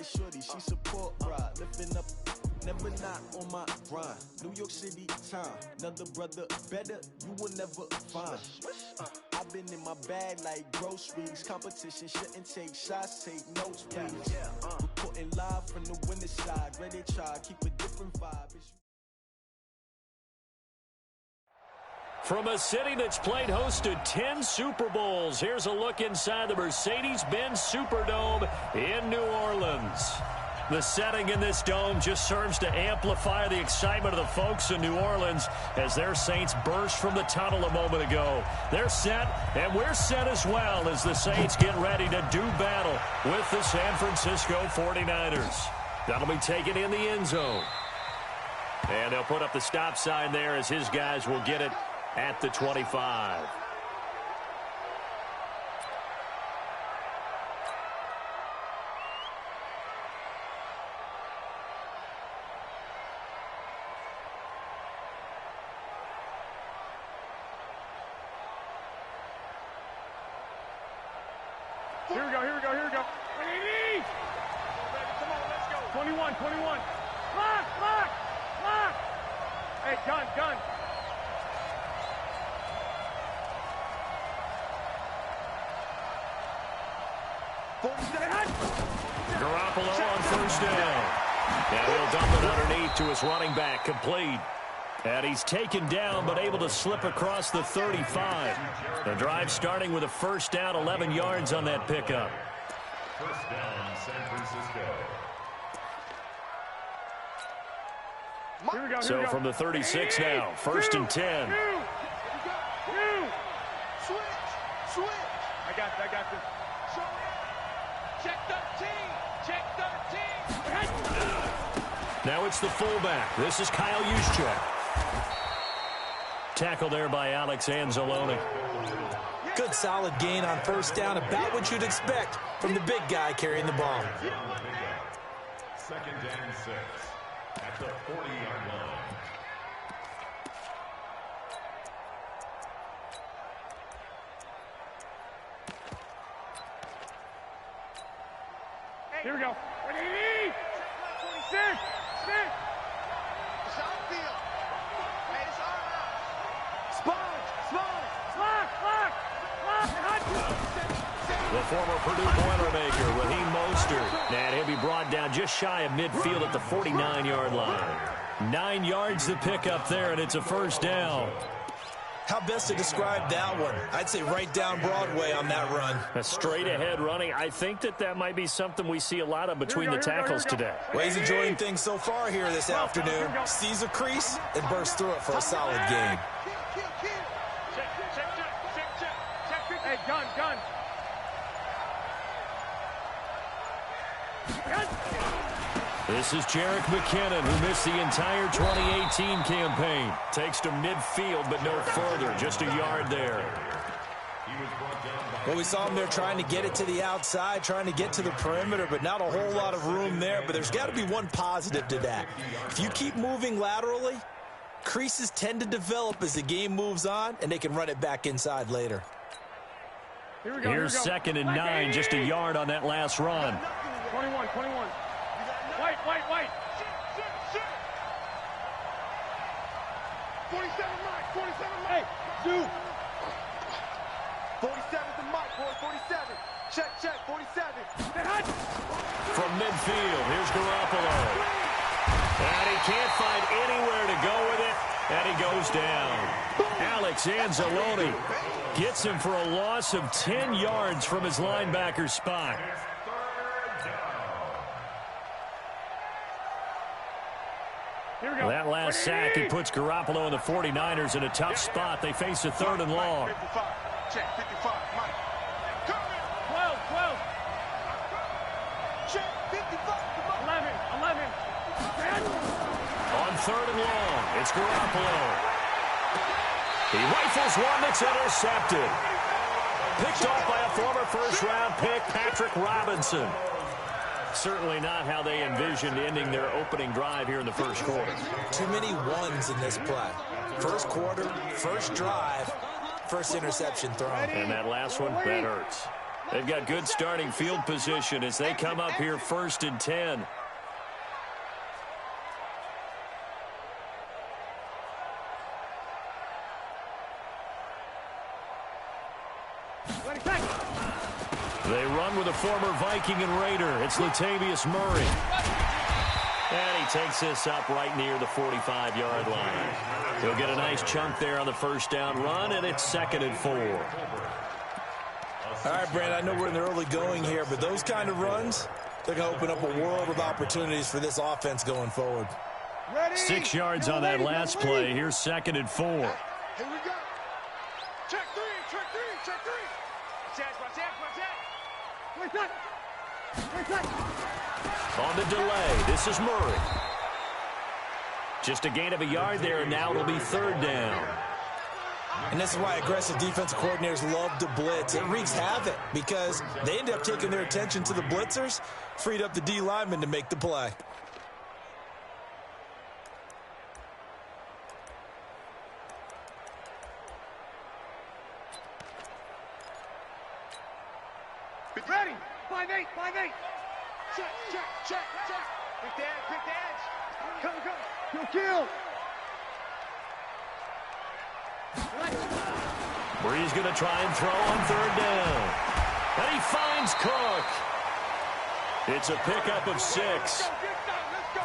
a shorty, she support ride. Lifting up, never not on my grind. New York City time, another brother better, you will never find. I've been in my bag like groceries. Competition shouldn't take shots, take notes, please. Reporting live from the winner side. Ready to try, keep a different vibe. From a city that's played host to 10 Super Bowls, here's a look inside the Mercedes-Benz Superdome in New Orleans. The setting in this dome just serves to amplify the excitement of the folks in New Orleans as their Saints burst from the tunnel a moment ago. They're set, and we're set as well as the Saints get ready to do battle with the San Francisco 49ers. That'll be taken in the end zone. And they'll put up the stop sign there as his guys will get it at the 25. Here we go. 21, 21. Lock. Hey, gun. Garoppolo on first down. And he'll dump it underneath to his running back, complete. And he's taken down, but able to slip across the 35. The drive starting with a first down, 11 yards on that pickup. First down, San Francisco. Here we go. So from the 36 now, first and 10. Switch. I got this. Check 13. Now it's the fullback. This is Kyle Juszczyk. Tackle there by Alex Anzalone. Good solid gain on first down, about what you'd expect from the big guy carrying the ball. Second down 6 at the 40-yard line. Here we go. Stick. The former Purdue Boilermaker, Raheem Mostert. And he'll be brought down just shy of midfield at the 49-yard line. 9 yards to pick up there, and it's a first down. How best to describe that one? I'd say right down Broadway on that run. A straight-ahead running. I think that might be something we see a lot of between the tackles today. Well, he's enjoying things so far here this afternoon. Sees a crease and bursts through it for a solid gain. Check. Hey, gun. This is Jerick McKinnon, who missed the entire 2018 campaign. Takes to midfield, but no further. Just a yard there. Well, we saw him there trying to get it to the outside, trying to get to the perimeter, but not a whole lot of room there. But there's got to be one positive to that. If you keep moving laterally, creases tend to develop as the game moves on, and they can run it back inside later. Here's second and 9, just a yard on that last run. 21. White. 47 Mike. Hey, dude. 47 to Mike, boy. 47. Check. 47. From midfield, here's Garoppolo. And he can't find anywhere to go with it, and he goes down. Alex Anzalone gets him for a loss of 10 yards from his linebacker spot. That last sack, it puts Garoppolo and the 49ers in a tough spot. They face a third and long. 55. Check 55. Mike. 12. Check 55. 11. On third and long, it's Garoppolo. He rifles one that's intercepted. Picked off by a former first-round pick, Patrick Robinson. Certainly not how they envisioned ending their opening drive here in the first quarter. Too many ones in this play. First quarter, first drive, first interception thrown. And that last one, that hurts. They've got good starting field position as they come up here 1st and 10. They run with a former Viking and Raider. It's Latavius Murray. And he takes this up right near the 45-yard line. He'll get a nice chunk there on the first down run, and it's 2nd and 4. All right, Brand, I know we're in the early going here, but those kind of runs, they're going to open up a world of opportunities for this offense going forward. 6 yards on that last play. Here's 2nd and 4. Here we go. Check three, check three, check three. Watch that. On the delay, this is Murray. Just a gain of a yard there, and now it'll be 3rd down. And this is why aggressive defensive coordinators love to blitz. It wreaks havoc because they end up taking their attention to the blitzers, freed up the D lineman to make the play. Ready. 5-8, 5-8. Check. Quick the edge. Come. Kill. Bree's going to try and throw on 3rd down. And he finds Cook. It's a pickup of 6.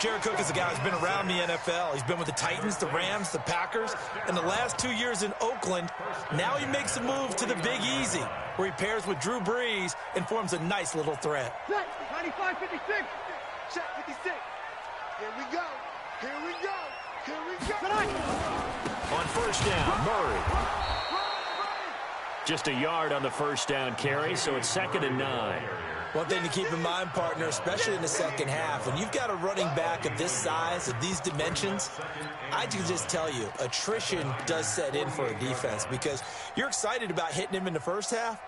Jared Cook is a guy who's been around the NFL. He's been with the Titans, the Rams, the Packers, and the last 2 years in Oakland. Now he makes a move to the Big Easy, where he pairs with Drew Brees and forms a nice little threat. 95-56. Check 56. Here we go. On 1st down, Murray. Just a yard on the 1st down carry, so it's 2nd and 9. One thing to keep in mind, partner, especially in the second half, when you've got a running back of this size, of these dimensions, I can just tell you, attrition does set in for a defense because you're excited about hitting him in the first half,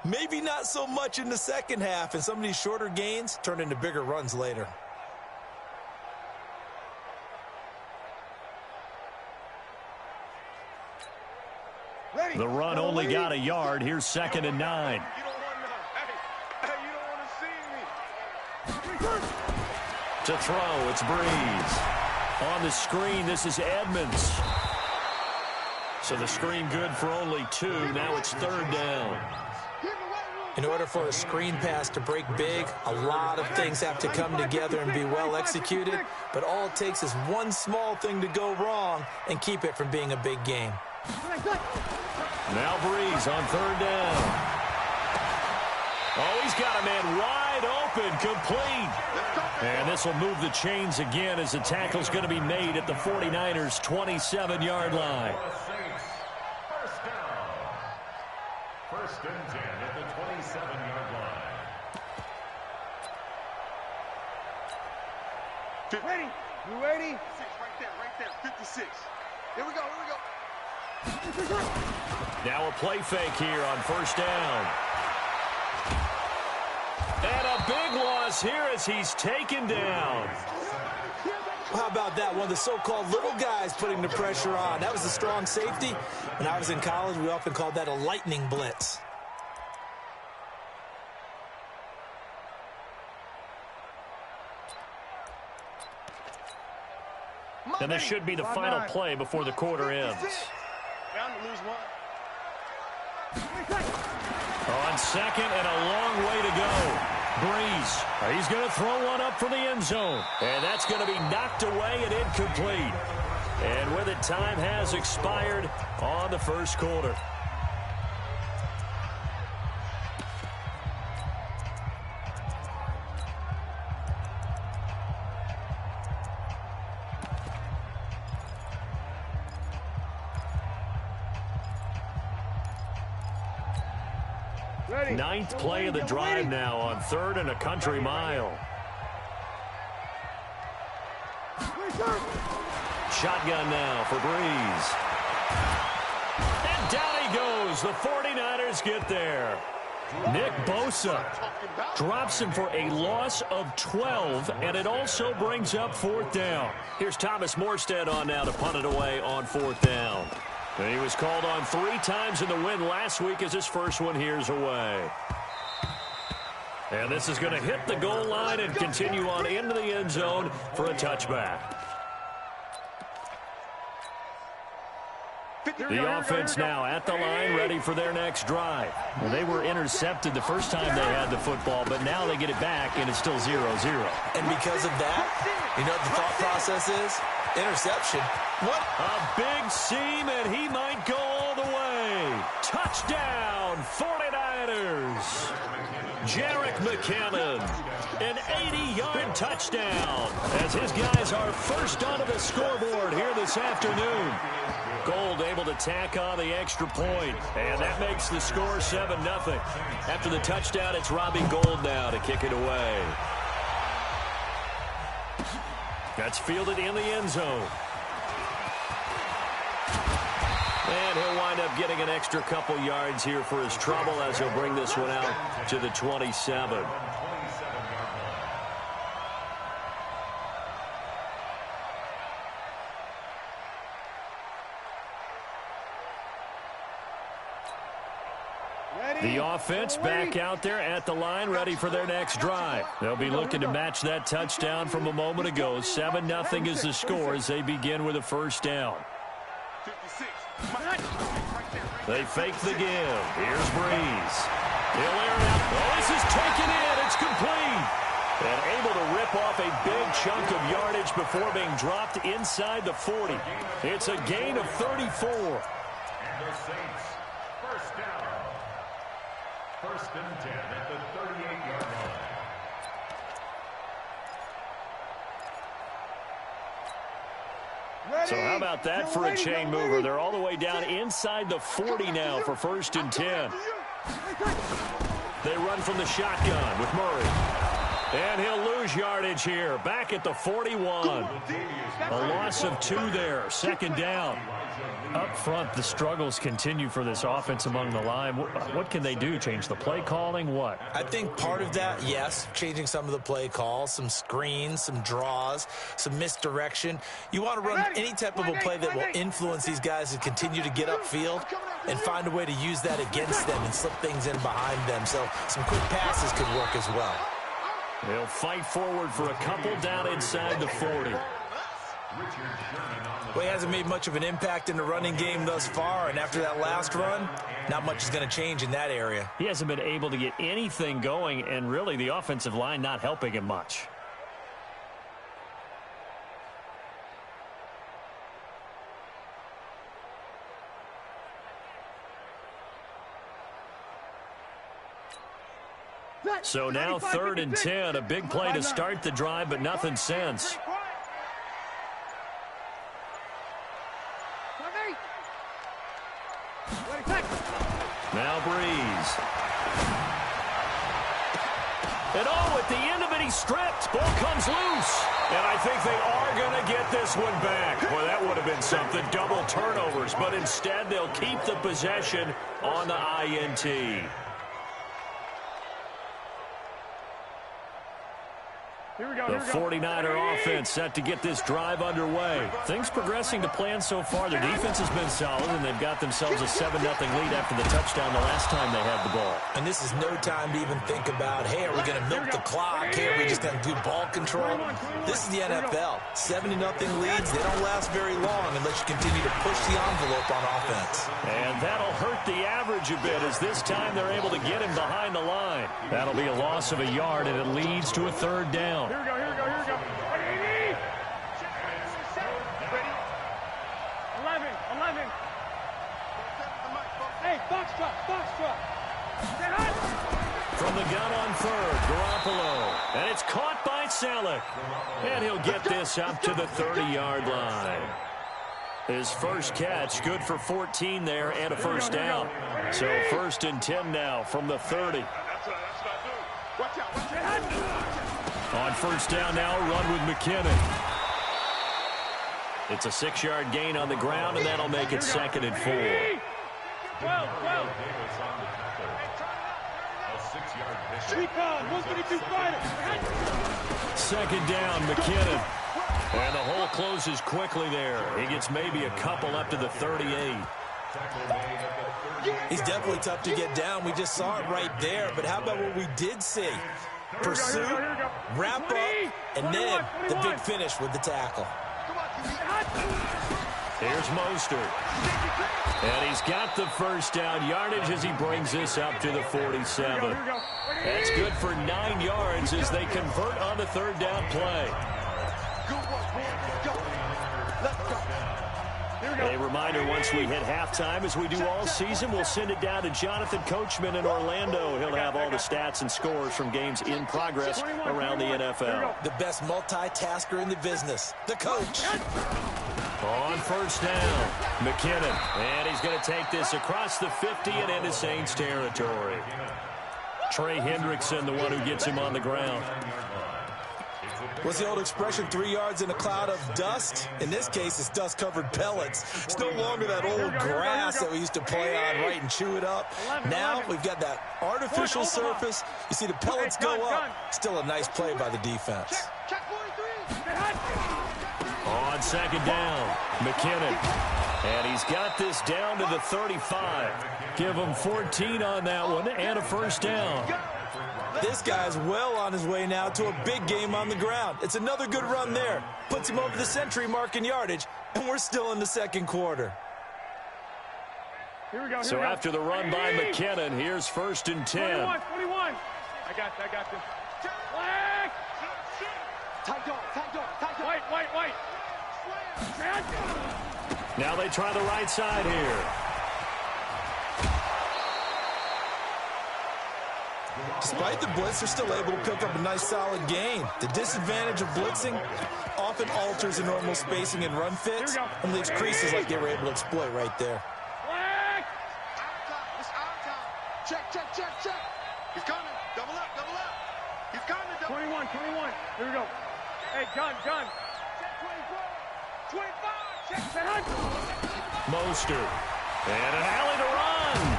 maybe not so much in the second half, and some of these shorter gains turn into bigger runs later. The run only got a yard. Here's 2nd and 9. To throw, it's Brees. On the screen, this is Edmonds. So the screen good for only 2. Now it's 3rd down. In order for a screen pass to break big, a lot of things have to come together and be well executed. But all it takes is one small thing to go wrong and keep it from being a big game. Now Brees on 3rd down. Oh, he's got a man wide open, complete. And this will move the chains again as the tackle's going to be made at the 49ers' 27-yard line. First and 10 at the 27-yard line. Ready? You ready? 6 right there. 56. Here we go. Now a play fake here on 1st down. And a big loss here as he's taken down. How about that? One of the so-called little guys putting the pressure on. That was a strong safety. When I was in college, we often called that a lightning blitz. And this should be the final play before the quarter ends. Bound to lose one. On 2nd and a long way to go. Brees, he's going to throw one up for the end zone. And that's going to be knocked away and incomplete. And with it, time has expired on the first quarter. Ninth play of the drive now on 3rd and a country mile. Shotgun now for Brees. And down he goes. The 49ers get there. Nick Bosa drops him for a loss of 12, and it also brings up 4th down. Here's Thomas Morstead on now to punt it away on 4th down. And he was called on 3 times in the win last week as his first one here's away. And this is going to hit the goal line and continue on into the end zone for a touchback. The offense now at the line, ready for their next drive. Well, they were intercepted the first time they had the football, but now they get it back, and it's still 0-0. And because of that, you know what the thought process is? Interception. What? A big seam, and he might go all the way. Touchdown, 49ers. Jarek McKinnon, an 80-yard touchdown, as his guys are first onto the scoreboard here this afternoon. Gold able to tack on the extra point, and that makes the score 7-0. After the touchdown, it's Robbie Gould now to kick it away. That's fielded in the end zone. And he'll wind up getting an extra couple yards here for his trouble as he'll bring this one out to the 27. The offense back out there at the line, ready for their next drive. They'll be looking to match that touchdown from a moment ago. 7-0 is the score as they begin with a first down. They fake the give. Here's Breeze. He'll air it out. Oh, this is taken in. It's complete. And able to rip off a big chunk of yardage before being dropped inside the 40. It's a gain of 34. And the Saints, first down. First and 10 at the 38-yard line. So how about that for a chain mover? They're all the way down inside the 40 now for first and 10. They run from the shotgun with Murray. And he'll lose yardage here. Back at the 41. A loss of 2 there. Second down. Up front, the struggles continue for this offense among the line. What can they do? Change the play calling? What? I think part of that, yes, changing some of the play calls, some screens, some draws, some misdirection. You want to run any type of a play that will influence these guys to continue to get upfield and find a way to use that against them and slip things in behind them. So some quick passes could work as well. They'll fight forward for a couple down inside the 40. Well, he hasn't made much of an impact in the running game thus far, and after that last run, not much is going to change in that area. He hasn't been able to get anything going, and really the offensive line not helping him much. So now 3rd and 10, a big play to start the drive, but nothing since. Now Breeze. And oh, at the end of it, he stripped. Ball comes loose. And I think they are going to get this one back. Well, that would have been something. Double turnovers. But instead, they'll keep the possession on the INT. The 49er offense set to get this drive underway. Things progressing to plan so far. Their defense has been solid, and they've got themselves a 7-0 lead after the touchdown the last time they had the ball. And this is no time to even think about, hey, are we going to milk the clock? Hey, are we just going to do ball control? This is the NFL. 70-0 leads, they don't last very long unless you continue to push the envelope on offense. And that'll hurt the average a bit as this time they're able to get him behind the line. That'll be a loss of a yard, and it leads to a 3rd down. Here we go, here we go, here we go. Ready? 11. Hey, box drop. From the gun on 3rd, Garoppolo. And it's caught by Selleck. And he'll get this up to the 30-yard line. His first catch, good for 14 there and a first down. So 1st and 10 now from the 30. Watch out. On first down now, run with McKinnon. It's a 6-yard gain on the ground, and that'll make it 2nd and 4. 12. Second down, McKinnon. And the hole closes quickly there. He gets maybe a couple up to the 38. Tackle made at the He's definitely tough to get down. We just saw it right there. But how about what we did see? Pursuit, wrap up, and then the big finish with the tackle. Here's Mostert. And he's got the first down yardage as he brings this up to the 47. That's good for 9 yards as they convert on the third down play. A reminder, once we hit halftime, as we do all season, we'll send it down to Jonathan Coachman in Orlando. He'll have all the stats and scores from games in progress around the NFL. The best multitasker in the business, the coach. On first down, McKinnon. And he's going to take this across the 50 and into Saints territory. Trey Hendrickson, the one who gets him on the ground. What's the old expression, 3 yards in a cloud of dust? In this case, it's dust-covered pellets. It's no longer that old grass that we used to play on, right, and chew it up. Now we've got that artificial surface. You see the pellets go up. Still a nice play by the defense. On second down, McKinnon. And he's got this down to the 35. Give him 14 on that one and a first down. This guy's well on his way now to a big game on the ground. It's another good run there. Puts him over the century mark in yardage, and we're still in the second quarter. So after the run by McKinnon, here's first and 10. 21. I got this. Flag! White. Now they try the right side here. Despite the blitz, they're still able to pick up a nice solid gain. The disadvantage of blitzing often alters the normal spacing and run fits and leaves creases like they were able to exploit right there. Flag! It's our time. Check. He's coming. Double up. He's coming. 21. Here we go. Hey, gun. Check 24. Check. Mostert. And an alley to run.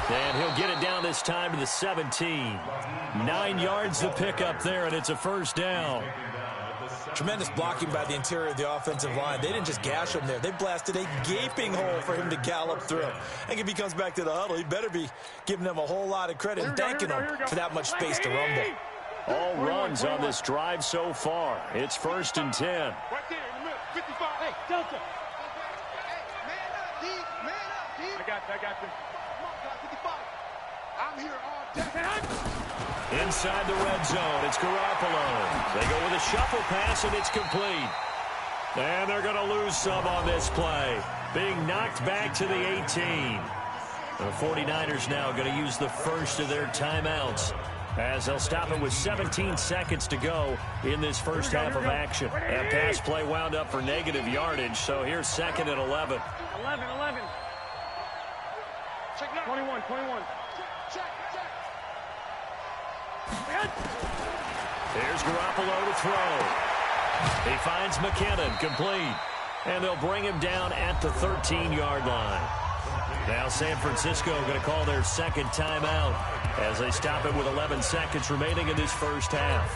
And he'll get it down this time to the 17. 9 yards to pick up there, and it's a first down. Tremendous blocking by the interior of the offensive line. They didn't just gash him there. They blasted a gaping hole for him to gallop through. I think if he comes back to the huddle, he better be giving them a whole lot of credit and thanking them for that much space to rumble. All runs on this drive so far. It's first and 10. Right there in the middle. 55. Hey, Delta. Hey, man up, D. I got this. I'm here all day. Inside the red zone, it's Garoppolo. They go with a shuffle pass, and it's complete. And they're going to lose some on this play. Being knocked back to the 18. The 49ers now going to use the first of their timeouts, as they'll stop it with 17 seconds to go in this first half of action. That pass play wound up for negative yardage, so here's second and 11. 11. Check 21. Check. Here's Garoppolo to throw. He finds McKinnon, complete. And they'll bring him down at the 13-yard line. Now San Francisco going to call their second timeout as they stop it with 11 seconds remaining in this first half.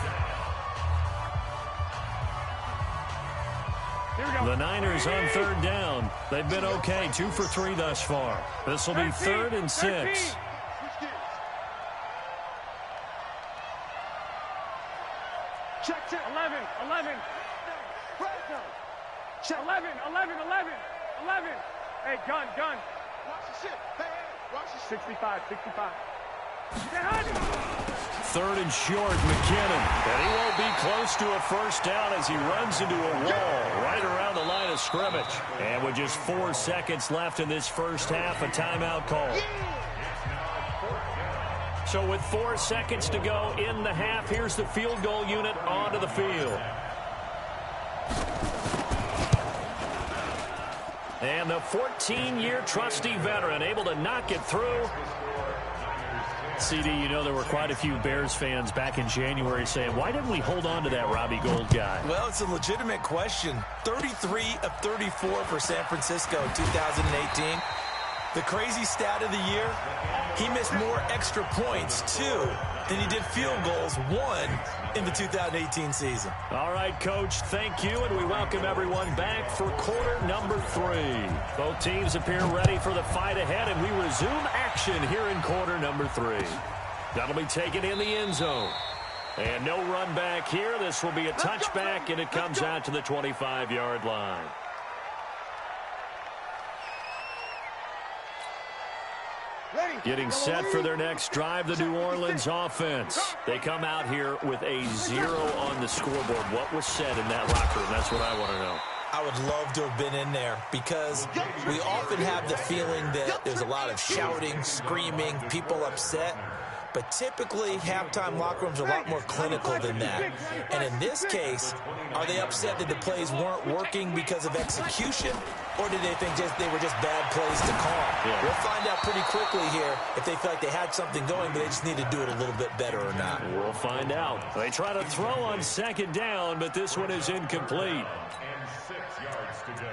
The Niners on third down. They've been okay, 2 for 3 thus far. This will be 3rd and 6. Check. 11. Check. 11. Hey, gun. Watch the shit. Hey, watch the shit. 65. 3rd and short, McKinnon. And he won't be close to a first down as he runs into a wall right around the line of scrimmage. And with just 4 seconds left in this first half, a timeout call. So with 4 seconds to go in the half, here's the field goal unit onto the field. And the 14-year trusty veteran able to knock it through. CD, you know there were quite a few Bears fans back in January saying, why didn't we hold on to that Robbie Gould guy? Well, it's a legitimate question. 33 of 34 for San Francisco 2018. The crazy stat of the year, he missed more extra points, too, than he did field goals, 1 in the 2018 season. All right, Coach, thank you, and we welcome everyone back for quarter number 3. Both teams appear ready for the fight ahead, and we resume action here in quarter number 3. That'll be taken in the end zone. And no run back here. This will be a touchback, and it comes out to the 25-yard line. Getting set for their next drive, the New Orleans offense. They come out here with a 0 on the scoreboard. What was said in that locker room? That's what I want to know. I would love to have been in there because we often have the feeling that there's a lot of shouting, screaming, people upset. But typically, halftime locker rooms are a lot more clinical than that. And in this case, are they upset that the plays weren't working because of execution, or did they think they were just bad plays to call? Yeah. We'll find out pretty quickly here if they feel like they had something going, but they just need to do it a little bit better or not. We'll find out. They try to throw on second down, but this one is incomplete. And 6 yards to go.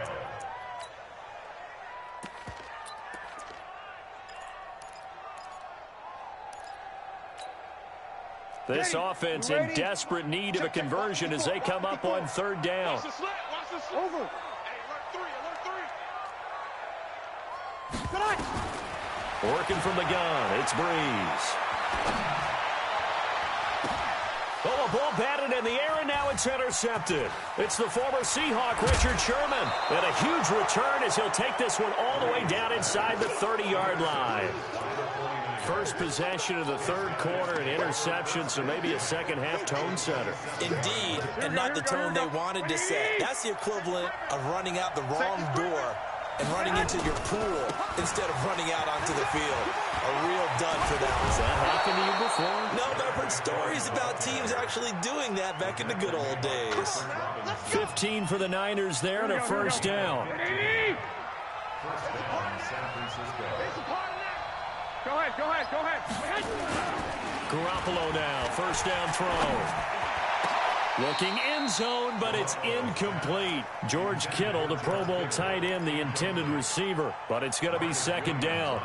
This offense in desperate need of a conversion as they come up on third down. Watch the slant. Watch the slant. Over. Hey, alert 3. Working from the gun, it's Breeze. Oh, a ball batted in the air, and now it's intercepted. It's the former Seahawk, Richard Sherman. And a huge return as he'll take this one all the way down inside the 30-yard line. First possession of the third quarter, an interception, so maybe a second-half tone setter. Indeed, and not the tone they wanted to set. That's the equivalent of running out the wrong door and running into your pool instead of running out onto the field. A real dud for them. Has that happened to you before? No, but I've heard stories about teams actually doing that back in the good old days. 15 for the Niners there and a first down. First down, San Francisco. Go ahead. Garoppolo now, first down throw. Looking end zone, but it's incomplete. George Kittle, the Pro Bowl tight end, the intended receiver, but it's going to be second down.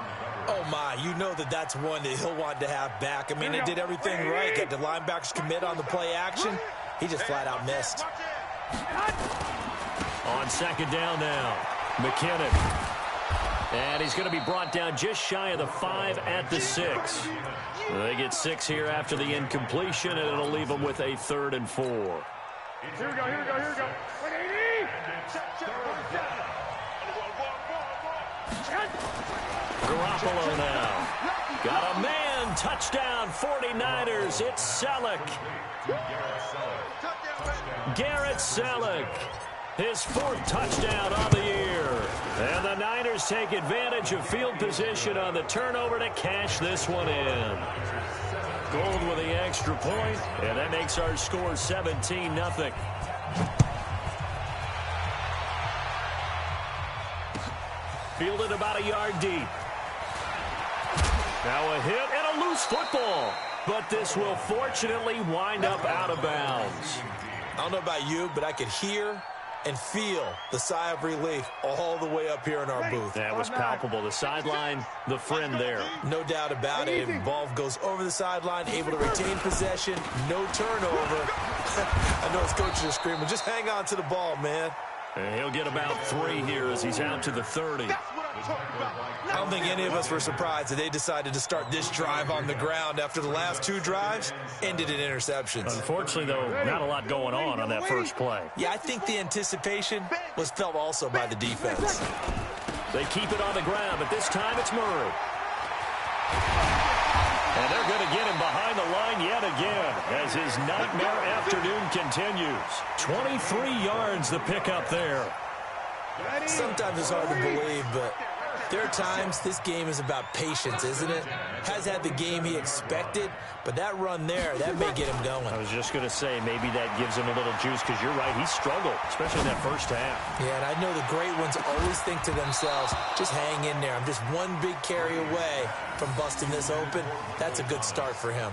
Oh, my, you know that's one that he'll want to have back. I mean, they did everything right. Got the linebackers commit on the play action. He just flat-out missed. On second down now, McKinnon. And he's going to be brought down just shy of the 5 at the 6. They get 6 here after the incompletion, and it'll leave them with a 3rd and 4. Here we go. 180. Garoppolo now. Got a man. Touchdown, 49ers. It's Selleck. Garrett Selleck. His 4th touchdown on the year. And the Niners take advantage of field position on the turnover to cash this one in. Gold with the extra point, and that makes our score 17-0. Fielded about a yard deep. Now a hit and a loose football. But this will fortunately wind up out of bounds. I don't know about you, but I could hear and feel the sigh of relief all the way up here in our booth. That was palpable. The sideline, the friend there. No doubt about it. Ball goes over the sideline, able to retain possession, no turnover. I know his coaches are screaming, just hang on to the ball, man. And he'll get about 3 here as he's out to the 30. I don't think any of us were surprised that they decided to start this drive on the ground after the last 2 drives ended in interceptions. Unfortunately, though, not a lot going on that first play. Yeah, I think the anticipation was felt also by the defense. They keep it on the ground, but this time it's Murray. And they're going to get him behind the line yet again as his nightmare afternoon continues. 23 yards the pickup there. Sometimes it's hard to believe, but there are times this game is about patience, isn't it? Has had the game he expected, but that run there, that may get him going. I was just going to say maybe that gives him a little juice because you're right, he struggled, especially in that first half. Yeah, and I know the great ones always think to themselves, just hang in there. I'm just one big carry away from busting this open. That's a good start for him.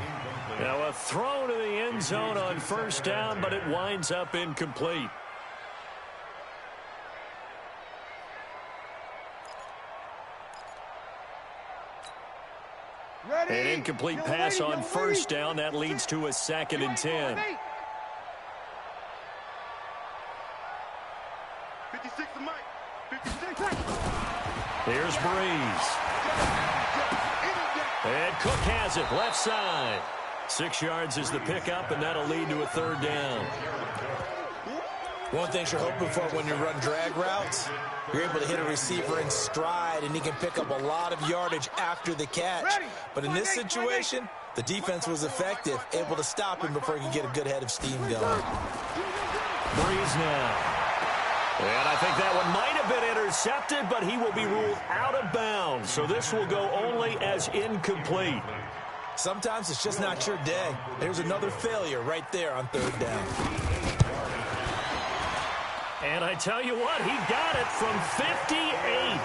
Now a throw to the end zone on first down, but it winds up incomplete. An incomplete pass on first down. That leads to a 2nd and 10. 56 to Mike. 56. Here's Breeze. And Cook has it, left side. 6 yards is the pickup, and that'll lead to a 3rd down. One thing you're hoping for when you run drag routes, you're able to hit a receiver in stride, and he can pick up a lot of yardage after the catch. But in this situation, the defense was effective, able to stop him before he could get a good head of steam going. Breeze now. And I think that one might have been intercepted, but he will be ruled out of bounds. So this will go only as incomplete. Sometimes it's just not your day. There's another failure right there on 3rd down. And I tell you what, he got it from 58.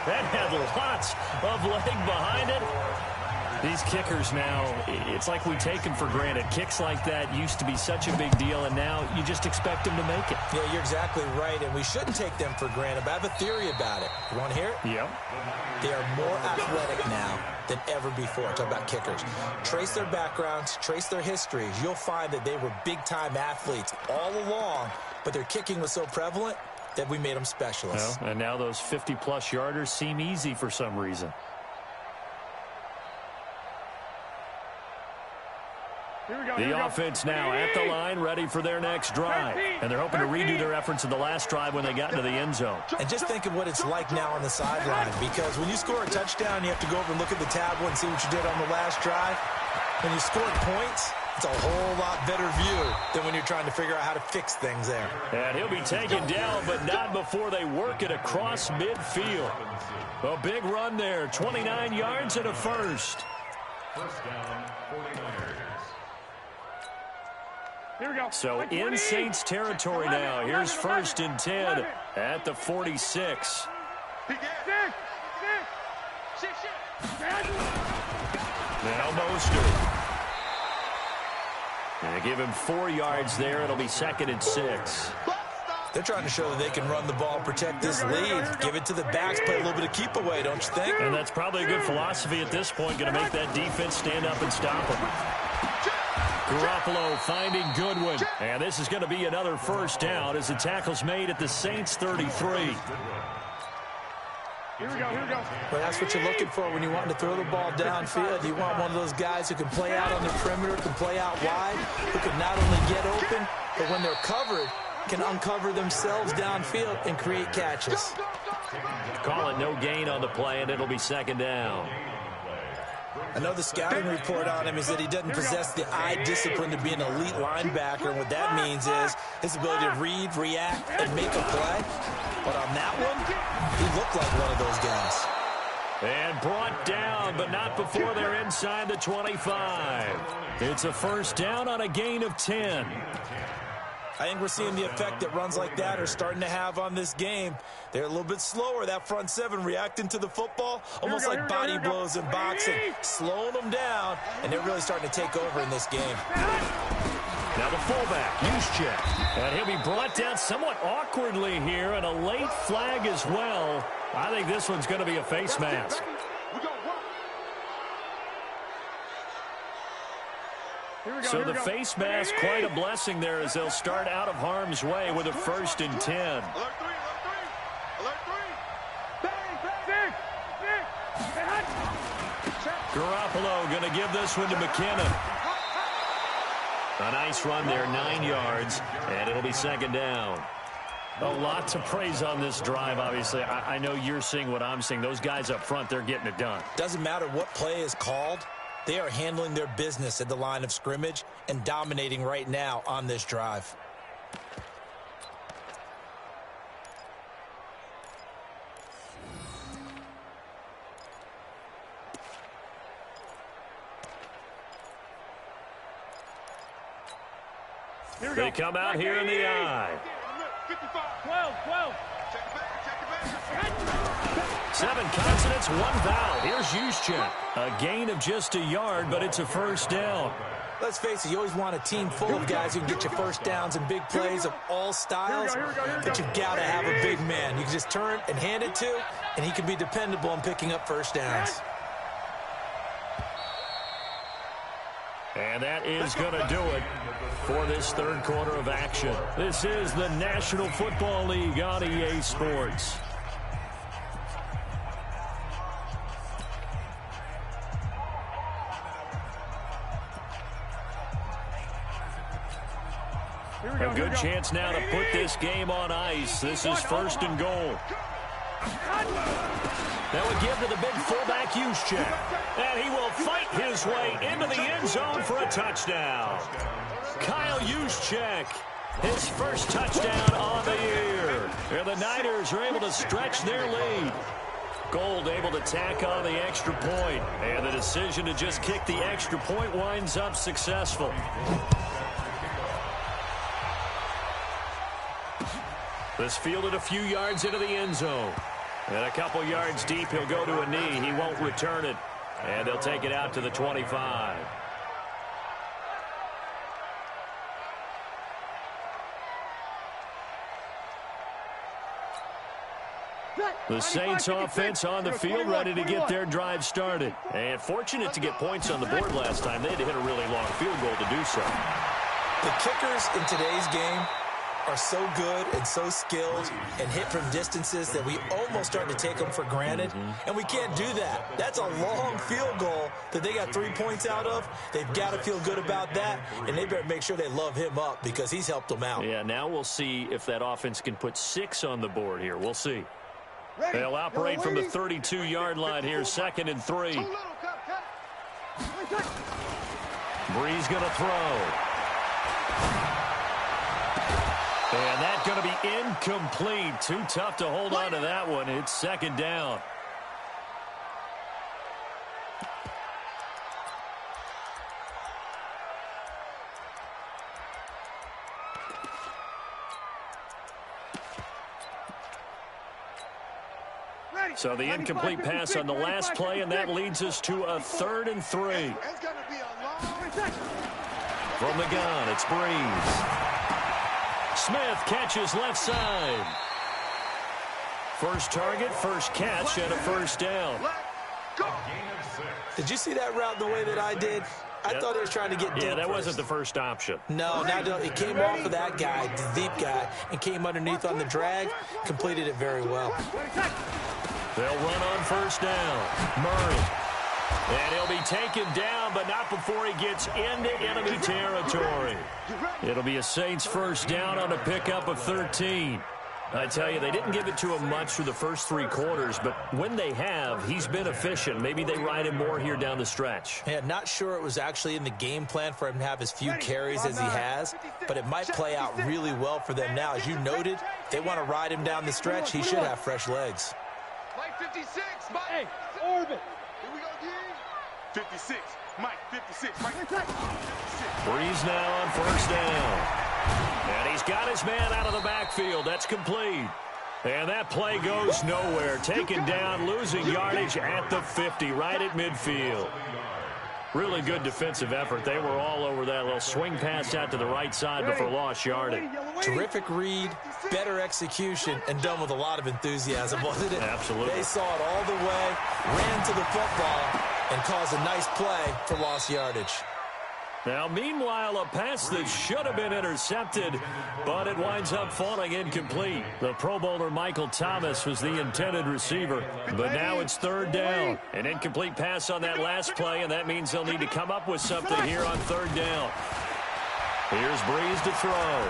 That had lots of leg behind it. These kickers now, it's like we take them for granted. Kicks like that used to be such a big deal, and now you just expect them to make it. Yeah, you're exactly right, and we shouldn't take them for granted. But I have a theory about it. You want to hear it? Yep. They are more athletic now than ever before. Talk about kickers. Trace their backgrounds, trace their histories. You'll find that they were big-time athletes all along, but their kicking was so prevalent that we made them specialists. Well, and now those 50-plus yarders seem easy for some reason. The offense now at the line, ready for their next drive. And they're hoping to redo their efforts in the last drive when they got into the end zone. And just think of what it's like now on the sideline, because when you score a touchdown, you have to go over and look at the tablet and see what you did on the last drive. When you scored points, it's a whole lot better view than when you're trying to figure out how to fix things there. And he'll be taken down, but not before they work it across midfield. A big run there, 29 yards and a first. First down, 49ers. Here we go. So in Saints territory now. Here's 1st and 10 at the 46. Now Mostert. And give him 4 yards there. It'll be 2nd and 6. They're trying to show that they can run the ball and protect this lead. Give it to the backs, play a little bit of keep away, don't you think? And that's probably a good philosophy at this point. Going to make that defense stand up and stop them. Garoppolo finding Goodwin. And this is going to be another first down as the tackle's made at the Saints 33. Here we go, here we go. Well, that's what you're looking for when you want to throw the ball downfield. You want one of those guys who can play out on the perimeter, can play out wide, who can not only get open, but when they're covered, can uncover themselves downfield and create catches. Call it no gain on the play, and it'll be 2nd down. Another scouting report on him is that he doesn't possess the eye discipline to be an elite linebacker. And what that means is his ability to read, react, and make a play. But on that one, he looked like one of those guys. And brought down, but not before they're inside the 25. It's a first down on a gain of 10. I think we're seeing the effect that runs like that are starting to have on this game. They're a little bit slower, that front seven, reacting to the football, almost like body blows in boxing, slowing them down, and they're really starting to take over in this game. Now the fullback, Juszczyk. And he'll be brought down somewhat awkwardly here, and a late flag as well. I think this one's going to be a face mask. So the face mask, quite a blessing there as they'll start out of harm's way with a 1st and 10. Alert 3, alert 3. Garoppolo going to give this one to McKinnon. A nice run there, 9 yards, and it'll be 2nd down. A lot to praise on this drive, obviously. I know you're seeing what I'm seeing. Those guys up front, they're getting it done. Doesn't matter what play is called. They are handling their business at the line of scrimmage and dominating right now on this drive. They come out here in the eye. 12. 7 consonants, 1 vowel. Here's Juszczyk. A gain of just a yard, but it's a first down. Let's face it, you always want a team full of guys who can get you first downs and big plays of all styles, but you've got to have a big man you can just turn and hand it to, and he can be dependable in picking up first downs. And that is going to do it for this third quarter of action. This is the National Football League on EA Sports. A good chance now to put this game on ice. This is first and goal. That would give to the big fullback Juszczyk. And he will fight his way into the end zone for a touchdown. Kyle Juszczyk, his first touchdown on the year. And the Niners are able to stretch their lead. Gold able to tack on the extra point. And the decision to just kick the extra point winds up successful. This fielded a few yards into the end zone. And a couple yards deep, he'll go to a knee. He won't return it. And they'll take it out to the 25. The Saints offense on the field, ready to get their drive started. And fortunate to get points on the board last time. They had to hit a really long field goal to do so. The kickers in today's game are so good and so skilled and hit from distances that we almost start to take them for granted, and we can't do that. That's a long field goal that they got 3 points out of. They've got to feel good about that, and they better make sure they love him up because he's helped them out. Yeah, now we'll see if that offense can put 6 on the board here. We'll see. They'll operate from the 32-yard line here, 2nd and 3. Breeze going to throw. And that's going to be incomplete. Too tough to hold on to that one. It's 2nd down. So the incomplete pass on the last play, and that leads us to a 3rd and 3. From the gun, it's Breeze. Smith catches left side. First target, first catch, and a first down. Did you see that route the way that I did? I thought he was trying to get deep. Yeah, that first. wasn't the first option. No, it came off of that guy, the deep guy, and came underneath on the drag, completed it very well. They'll run on first down. Murray. And he'll be taken down, but not before he gets into enemy territory. It'll be a Saints first down on a pickup of 13. I tell you, they didn't give it to him much through the first 3 quarters, but when they have, he's been efficient. Maybe they ride him more here down the stretch. Yeah, not sure it was actually in the game plan for him to have as few carries as he has, but it might play out really well for them now. As you noted, if they want to ride him down the stretch, he should have fresh legs. Mike 56, Mike. Hey, orbit. Here we go, D. 56, Mike 56, Mike 56. Breeze now on first down. And he's got his man out of the backfield. That's complete. And that play goes nowhere. Taken down, losing yardage at the 50, right at midfield. Really good defensive effort. They were all over that little swing pass out to the right side before lost yardage. Terrific read, better execution, and done with a lot of enthusiasm, wasn't it? Absolutely. They saw it all the way, ran to the football, and caused a nice play for lost yardage. Now, meanwhile, a pass that should have been intercepted, but it winds up falling incomplete. The Pro Bowler Michael Thomas was the intended receiver, but now it's 3rd down. An incomplete pass on that last play, and that means they'll need to come up with something here on 3rd down. Here's Breeze to throw.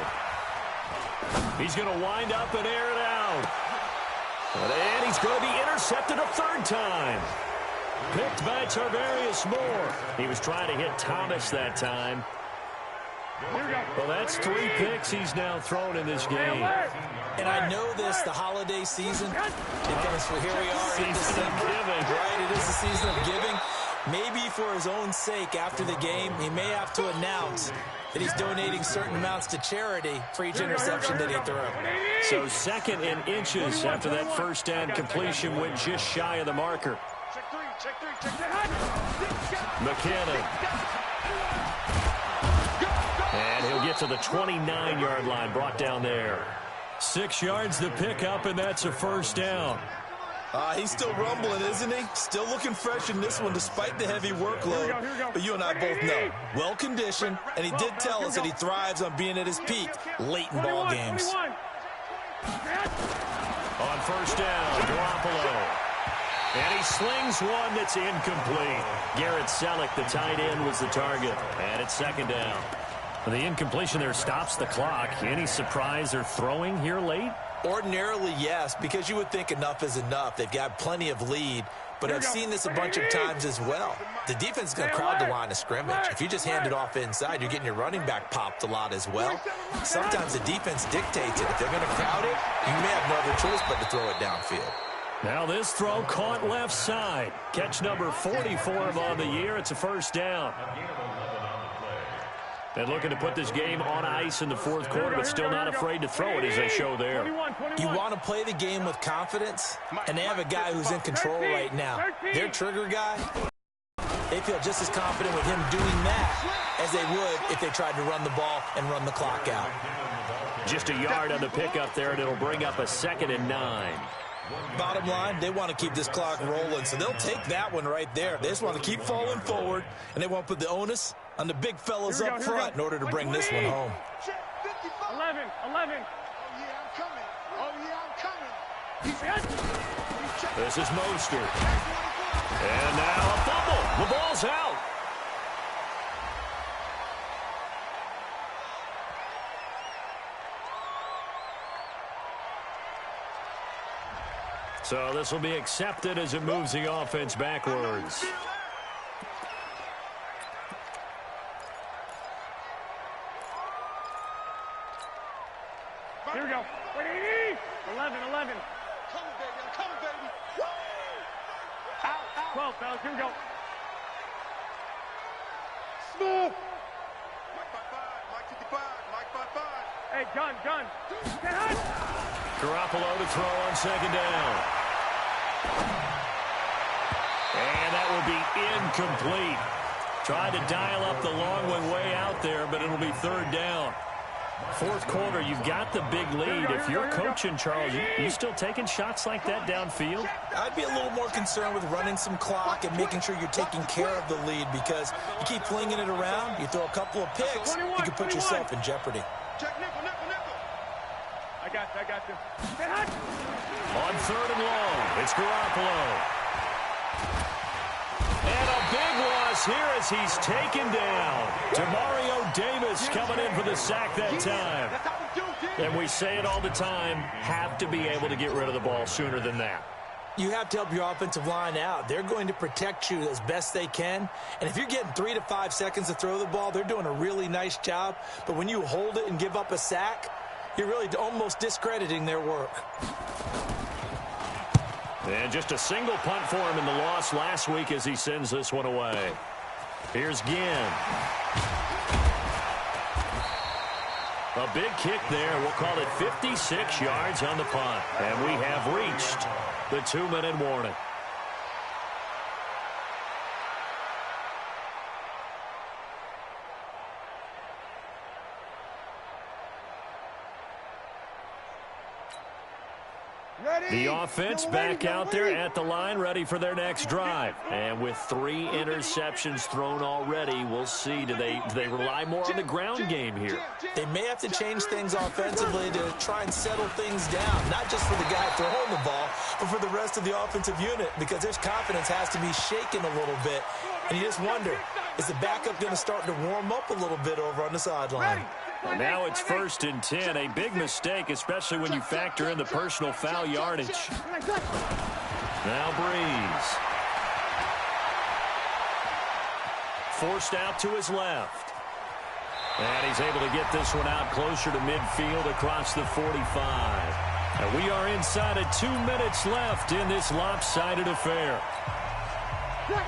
He's going to wind up and air it out. And he's going to be intercepted a 3rd time. Picked by Tarvarius Moore. He was trying to hit Thomas that time. Well, that's 3 picks he's now thrown in this game. And I know this, the holiday season, because here we are in December, right? It is the season of giving. Maybe for his own sake, after the game, he may have to announce that he's donating certain amounts to charity for each interception that he threw. So 2nd in inches after that first down completion went just shy of the marker. McKinnon. And he'll get to the 29-yard line, brought down there. 6 yards to pick up, and that's a first down. He's still rumbling, isn't he? Still looking fresh in this one despite the heavy workload. But you and I both know, well-conditioned, and he did tell us that he thrives on being at his peak late in ball games. On first down, Garoppolo. And he slings one that's incomplete. Garrett Selleck, the tight end, was the target. And it's second down. The incompletion there stops the clock. Any surprise they're throwing here late? Ordinarily, yes, because you would think enough is enough. They've got plenty of lead, but I've seen this a bunch of times as well. The defense is going to crowd the line of scrimmage. If you just hand it off inside, you're getting your running back popped a lot as well. Sometimes the defense dictates it. If they're going to crowd it, you may have no other choice but to throw it downfield. Now this throw caught left side. Catch number 44 on the year. It's a first down. And looking to put this game on ice in the fourth quarter, but still not afraid to throw it as they show there. You want to play the game with confidence, and they have a guy who's in control right now. Their trigger guy, they feel just as confident with him doing that as they would if they tried to run the ball and run the clock out. Just a yard on the pickup there, and it'll bring up a 2nd and 9. Bottom line, they want to keep this clock rolling, so they'll take that one right there. They just want to keep falling forward, and they want to put the onus on the big fellas up front in order to bring this one home. 11. Oh, yeah, I'm coming. Oh, yeah, I'm coming. This is Mostert. And now a fumble. The ball's out. So this will be accepted as it moves the offense backwards. Here we go. 11. Coming, baby. I'm coming, baby. Woo! Out. 12, fellas. Here we go. Smooth. Mike by 5. Mike 55. Mike by 5. Hey, gun. Get hot. Garoppolo to throw on second down. And that will be incomplete. Tried to dial up the long one way out there, but it'll be third down. Fourth quarter, you've got the big lead. If you're coaching, Charles, you still taking shots like that downfield? I'd be a little more concerned with running some clock and making sure you're taking care of the lead, because you keep flinging it around, you throw a couple of picks, you can put yourself in jeopardy. Check nickel. I got you. On third and long, it's Garoppolo. And a big loss here as he's taken down. Demario Davis coming in for the sack that time. And we say it all the time, have to be able to get rid of the ball sooner than that. You have to help your offensive line out. They're going to protect you as best they can. And if you're getting 3 to 5 seconds to throw the ball, they're doing a really nice job. But when you hold it and give up a sack, you're really almost discrediting their work. And just a single punt for him in the loss last week as he sends this one away. Here's Ginn. A big kick there. We'll call it 56 yards on the punt. And we have reached the 2-minute warning. The offense back out there at the line, ready for their next drive. And with 3 interceptions thrown already, we'll see. Do they rely more on the ground game here? They may have to change things offensively to try and settle things down, not just for the guy throwing the ball, but for the rest of the offensive unit, because their confidence has to be shaken a little bit. And you just wonder, is the backup going to start to warm up a little bit over on the sideline? Well, now it's 1st and 10. A big mistake, especially when you factor in the personal foul yardage. Now Breeze. Forced out to his left. And he's able to get this one out closer to midfield across the 45. And we are inside of 2 minutes left in this lopsided affair.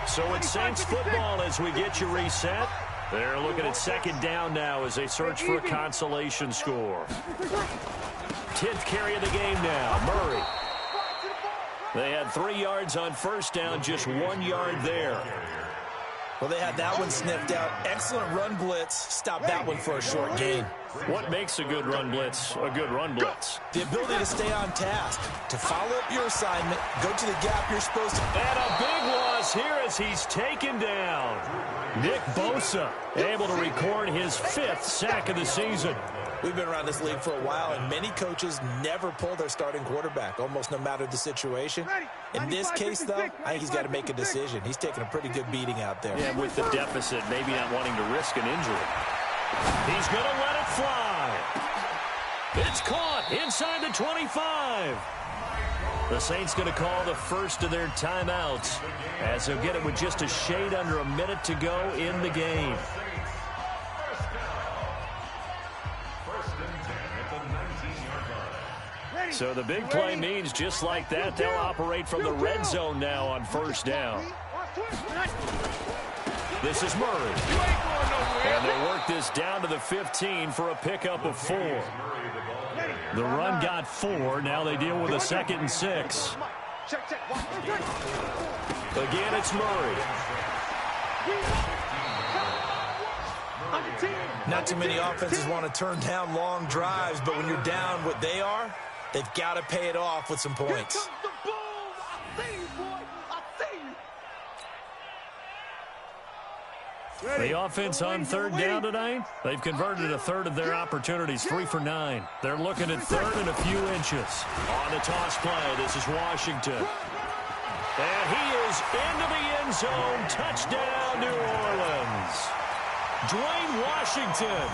So it's Saints football as we get you reset. They're looking at second down now as they search for a consolation score. 10th carry of the game now, Murray. They had 3 yards on first down, just 1 yard there. Well, they had that one sniffed out. Excellent run blitz. Stopped that one for a short gain. What makes a good run blitz a good run blitz? The ability to stay on task, to follow up your assignment, go to the gap you're supposed to. And a big loss here as he's taken down. Nick Bosa able to record his 5th sack of the season. We've been around this league for a while, and many coaches never pull their starting quarterback, almost no matter the situation. In this case, though, I think he's got to make a decision. He's taking a pretty good beating out there. Yeah, with the deficit, maybe not wanting to risk an injury. He's going to let it fly. It's caught inside the 25. The Saints going to call the first of their timeouts as they'll get it with just a shade under a minute to go in the game. So the big play means just like that, they'll operate from the red zone now on first down. This is Murray. And they'll work this down to the 15 for a pickup of 4. The run got 4. Now they deal with a 2nd and 6. Again, it's Murray. Not too many offenses want to turn down long drives, but when you're down what they are, they've got to pay it off with some points. The offense on 3rd down tonight, they've converted a 3rd of their opportunities, 3 for 9. They're looking at 3rd and a few inches. On the toss play, this is Washington. And he is into the end zone. Touchdown, New Orleans. Dwayne Washington,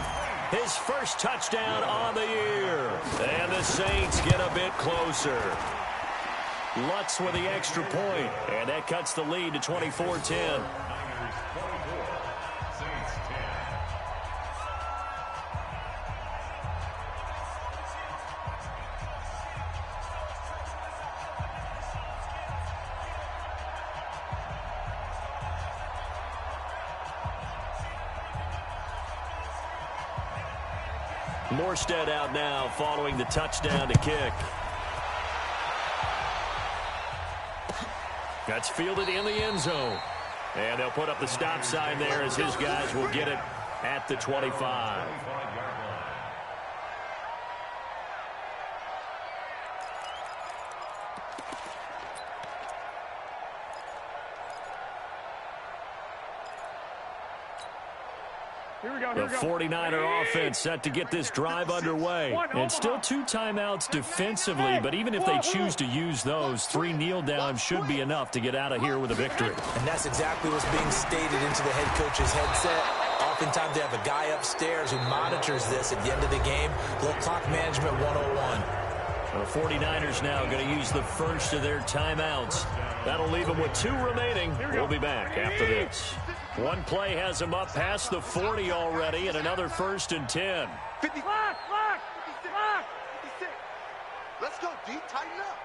his first touchdown on the year. And the Saints get a bit closer. Lutz with the extra point, and that cuts the lead to 24-10. Morghansdad out now following the touchdown to kick. That's fielded in the end zone. And they'll put up the stop sign there as his guys will get it at the 25. The 49er offense set to get this drive underway. And still 2 timeouts defensively, but even if they choose to use those, 3 kneel downs should be enough to get out of here with a victory. And that's exactly what's being stated into the head coach's headset. Oftentimes they have a guy upstairs who monitors this at the end of the game. Little clock management 101. The 49ers now going to use the first of their timeouts. That'll leave them with 2 remaining. We'll be back after this. One play has them up past the 40 already, and another 1st and 10. 50. Let's go, D. Tighten up.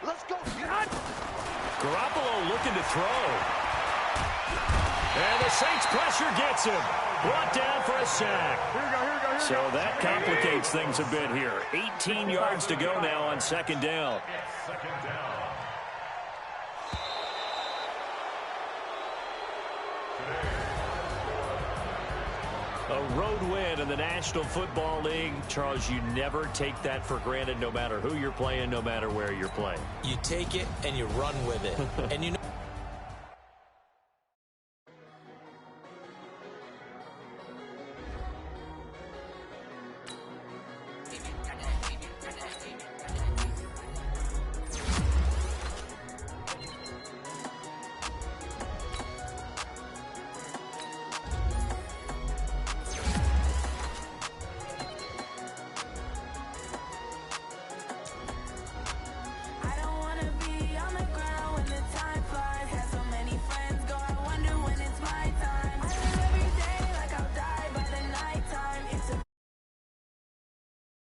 Let's go, D. Garoppolo looking to throw. And the Saints pressure gets him. Brought down for a sack. Here we go. So that complicates things a bit here. 18 yards to go now on 2nd down. A road win in the National Football League. Charles, you never take that for granted no matter who you're playing, no matter where you're playing. You take it and you run with it. And you know